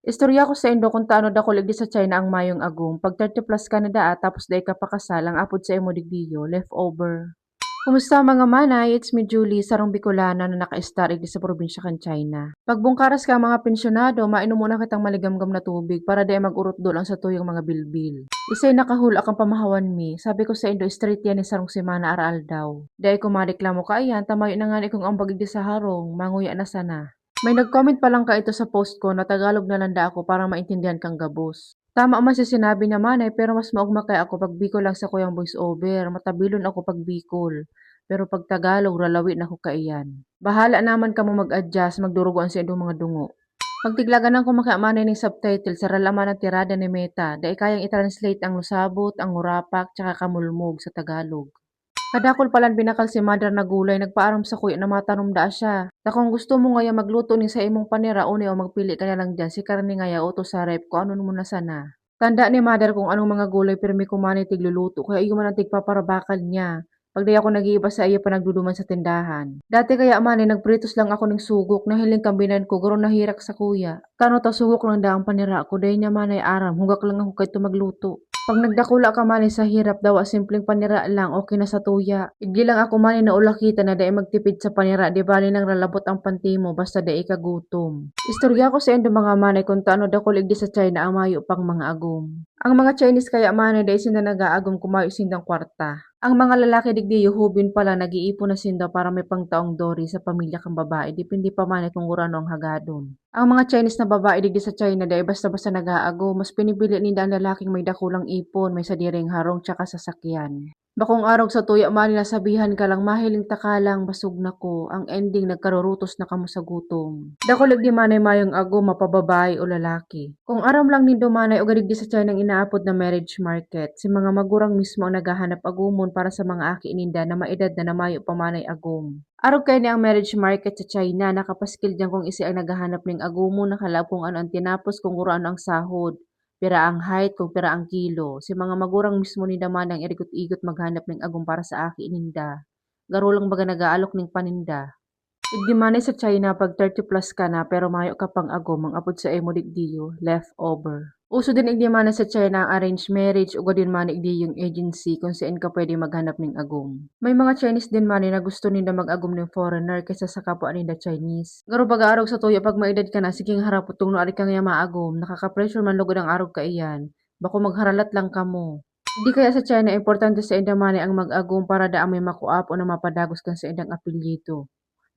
Istorya ko sa Indo kung taano dako ligdi sa China ang mayong agum. Pag 30 plus ka na daa, tapos day ka pakasal, ang apod sa imo digdiyo, leftover. Kumusta mga manay? It's me Julie, sarong Bicolana na naka-star igdi sa probinsya kan China. Pagbungkaras ka mga pensyonado, mainom muna kitang maligamgam na tubig para day magurot dol ang sa tuyong mga bilbil. Isay nakahula kang pamahawan mi. Sabi ko sa Indo, straight yan ni sarong semana araal daw. Day ko mareklamo ka ayan, tamayo na nga ni kung ang bagig di sa harong, manguya na sana. May nag-comment pa lang ka ito sa post ko na Tagalog na landa ako para maintindihan kang gabos. Tama man si sinabi naman pero mas maugma kaya ako pag Bicol lang sa kuyang voice over. Matabilon ako pag Bicol. Pero pag Tagalog, ralawi na ko kaiyan. Bahala naman ka mo mag-adjust, magdurugoan sa indong mga dungo. Pagtiglagan ng kumakamanay ng subtitle sa ralaman ng tirada ni Meta, dahil kayang i-translate ang lusabot, ang urapak, tsaka kamulmog sa Tagalog. Kadakol palan binakal si mother na gulay, nagpaaram sa kuya na matanong da siya. Ta kung gusto mo ngaya magluto ni sa imong panira o magpili ka na lang dyan si karni ngaya o to sa rep ko ano mo na sana. Tanda ni mother kung anong mga gulay pirmi kumani tigluluto kaya iyo man ang tigpaparabakal niya. Pag di ako nag-iiba sa iyo pa nagduduman sa tindahan. Dati kaya mani nagpritos lang ako ng sugok na hiling kambinan ko garo nahirak sa kuya. Kano ta sugok lang da ang panira ko day niya manay aram hugak lang ako kay magluto. Pag nagdakula ka man sa hirap daw, simpleng panira lang, okay na sa tuya. Igdi lang ako man na ulakita na dai magtipid sa panira, di bali nang ralabot ang pantimo, basta dai kagutom. Istorya ko sa endo mga manay kung taano dakol igdi sa China ang mayo pang mga agom. Ang mga Chinese kaya manay dai sinda nagaagom kumayo sindang kwarta. Ang mga lalaki digdi yuhubin pala nag-iipon na sinda para may pangtaong dori sa pamilya kang babae, depende pa manay kung urano ang hagadon. Ang mga Chinese na babae digdi sa China dahil basta-basta nag-aago, mas pinipili nila ang lalaking may dakulang ipon, may sadiring harong tsaka sasakyan. Bakong araw sa tuya mali nasabihan ka lang mahiling takalang basog na ko, ang ending nagkarurutos na kamo sa gutom. Dakulag di manay mayong ago mapababae o lalaki. Kung aram lang ni dumanay o gadig di sa China ang inaapod na marriage market, si mga magurang mismo ang naghahanap agumon para sa mga aki ininda na maedad na namayo pamanay agum. Arog kay ni ang marriage market sa China, nakapaskil dyan kung isi ang naghahanap ng agumo, nakalab kung ano ang tinapos, kung ano ang sahod, pira ang height, kung pira ang kilo. Si mga magurang mismo ni daman ang irigot-igot maghanap ng agum para sa aki ininda. Garo lang baga nag-aalok ng paninda. Igdi manay sa China pag 30 plus ka na pero mayo ka pang agom ang apod sa emo digdiyo, leftover. Uso din igdi manay sa China ang arranged marriage o din man igdi yung agency kung saan ka pwede maghanap ng agom. May mga Chinese din manay na gusto nila mag-agom ng foreigner kaysa sa kapwa nila Chinese. Garo baga arog sa tuyo pag maedad ka na siging harap utong no ari ka nga maagom, nakaka-pressure man lugod ang arog ka iyan. Bako magharalat lang kamo. Hindi kaya sa China importante sa inda manay ang mag-agom para daang may makuap o na mapadagos kan sa indang apelyido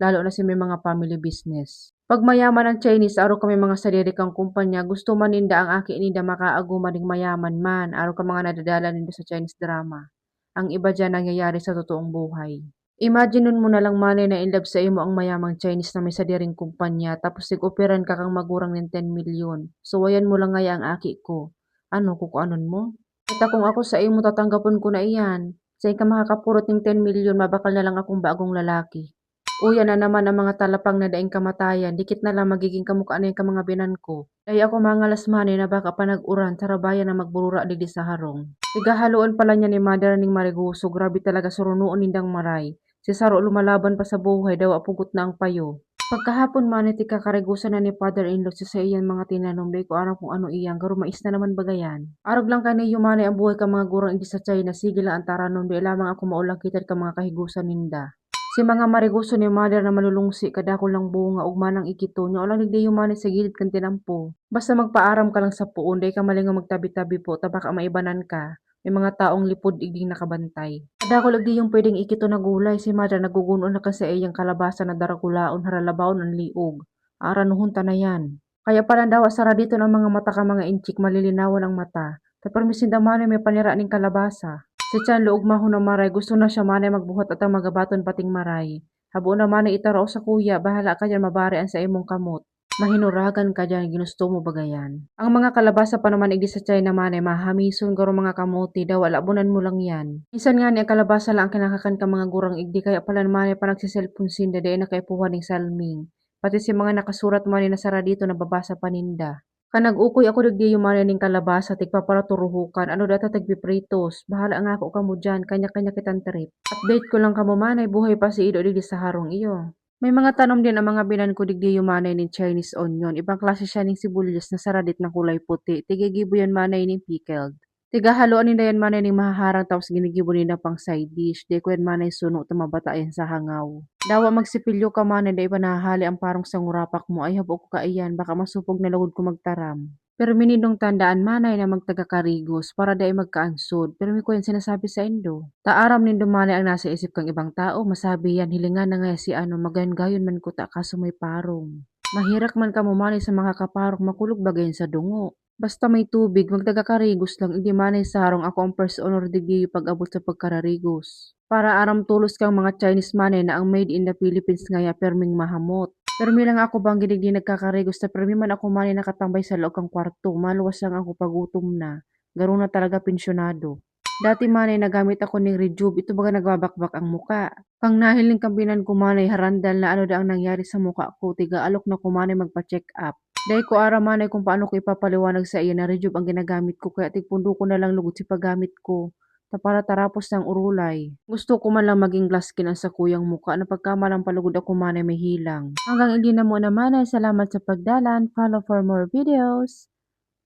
lalo na sa may mga family business. Pag mayaman ang Chinese, araw kami mga sarili kang kumpanya, gusto man ninda ang aki ninda makaaguman ding mayaman man, araw ka mga nadadala ninda sa Chinese drama. Ang iba dyan nangyayari sa totoong buhay. Imagine nun mo na lang manay na in love sa imo ang mayamang Chinese na may sadiring kumpanya, tapos sig-operan ka kang magurang ng 10 million. So ayan mo lang ngaya ang aki ko. Ano, kukuanon mo? Kita kung ako sa imo tatanggapon ko na iyan. Sa ka makakapurot ng 10 million, mabakal na lang akong bagong lalaki. Uya na naman ang mga talapang na daing kamatayan, dikit na lang magiging kamukha na yung mga binan ko. Ay ako mga lasmani na baka panag-uran, tarabayan na magburura digdi sa harong. Tigahaluan pala niya ni Mother ning Mariguso, grabe talaga surunuon nindang maray. Si Saro lumalaban pa sa buhay, daw apugot na ang payo. Pagkahapon man iti kakarigusan na ni father-in-law sa iyan mga tinanom, day ko aram kung ano iyang, garo mais na naman bagayan. Arog lang ka ni yumanay ang buhay ka mga gurang hindi sa China, sige lang ang taranon, di lamang ako maulakitan ka mga kahigusan ninda. Si mga mariguso ni mother na malulungsi kadako lang bunga ug manang ikito nya ulang digdi humani sa gilid kan tinampo. Basta magpaaram ka lang sa puon, day ka malingaw magtabi-tabi po, tabaka maibanan ka. May mga taong lipod igding nakabantay. Kadako lagdi yung pwedeng ikito na gulay, si mother nagugunon na kasi iyang kalabasa na darakulaon haralabaon ang liog. Aranuhon ta na yan. Kaya pala daw sara dito ng mga mata ka mga inchik malilinawan ang mata. Tapermisin damani may panira ning kalabasa. Si Chan luog maho na maray, gusto na siya manay magbuhat at ang magabaton pating maray. Habo na manay itaraw sa kuya, bahala ka dyan mabarian sa imong kamot. Mahinuragan ka dyan, ginusto mo bagayan. Ang mga kalabasa pa naman igdi sa China manay, mahamison garo mga kamuti daw, alabunan mo lang yan. Minsan nga ni ang kalabasa lang ang kinakakan ka mga gurang igdi, kaya pala manay pa nagsiselfon sinda, day nakaipuhan ng salming. Pati si mga nakasurat manay na sara dito nababasa paninda. Kanag-ukoy ako digdi yumanan ning kalabasa tigpaparaturuhukan ano data tagpipritos bahala nga ako kamo dyan kanya-kanya kitang trip. Update ko lang kamo manay buhay pa si Ido digdi sa harong iyo. May mga tanom din ang mga binan ko digdi manay ning Chinese onion. Ibang klase siya ning sibuyas na saradit na kulay puti. Tigigibo yan manay ning pickled. Tigahaluan ni dayan manay ning mahaharang tapos ginigibo ni na pang side dish. Di ko yan manay suno tumabata yan sa hangaw. Dawa magsipilyo ka manay da iba nahahali ang parang sa ngurapak mo. Ay habo ko kaiyan baka masupog na lugod ko magtaram. Pero minindong tandaan manay na magtaga-karigos para dai magkaansod. Pero may ko yan sinasabi sa Indo. Taaram nin dumanay ang nasa isip kang ibang tao, masabi yan hilingan na nga si ano magayon-gayon man ko ta kaso may parong. Mahirak man ka mumanay sa mga kaparok makulog bagayan sa dungo. Basta may tubig, magtaga-karigos lang, hindi manay sarong ako ang first honor degree pag-abot sa pagkararigos. Para aram tulos kang mga Chinese manay na ang made in the Philippines ngaya perming mahamot. Permi lang ako bang gidig di nagkakarigos ta permi man ako manay nakatambay sa loob kang kwarto, maluwas lang ako pagutom na. Garo na talaga pensyonado. Dati manay nagamit ako ning Rejuve, ito baga nagbabakbak ang muka. Kang nahiling kambinan ko manay harandal na ano da ang nangyari sa muka ko, tiga alok na ko manay magpa-check up. Dahil ko ara manay kung paano ko ipapaliwanag sa iyo na Rejuve ang ginagamit ko kaya tigpundo ko na lang lugod si paggamit ko. Ta para tarapos ng urulay. Gusto ko man lang maging glass skin ang sa kuyang muka na pagkamalang palugod ako manay may hilang. Hanggang hindi na muna manay, salamat sa pagdalan, follow for more videos.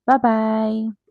Bye-bye!